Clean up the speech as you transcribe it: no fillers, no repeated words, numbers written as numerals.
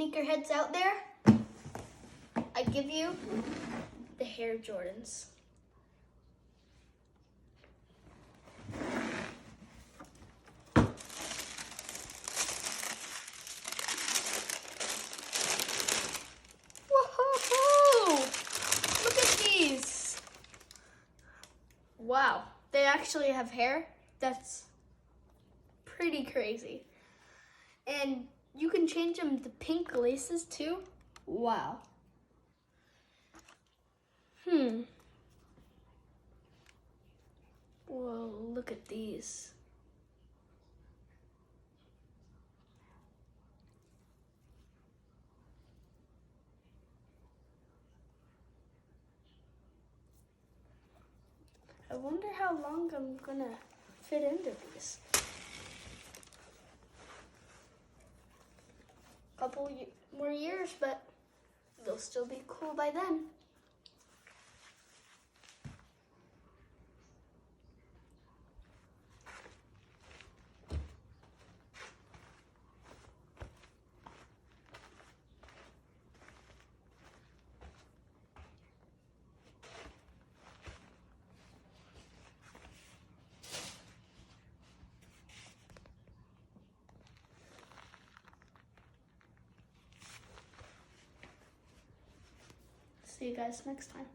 sneakerheads out there, I give you the Hare Jordans. Whoa! Look at these. Wow, they actually have hair. That's pretty crazy. And you can change them to pink laces too. Wow. Whoa, look at these. I wonder how long I'm gonna fit into these. Couple more years, but they'll still be cool by then. See you guys next time.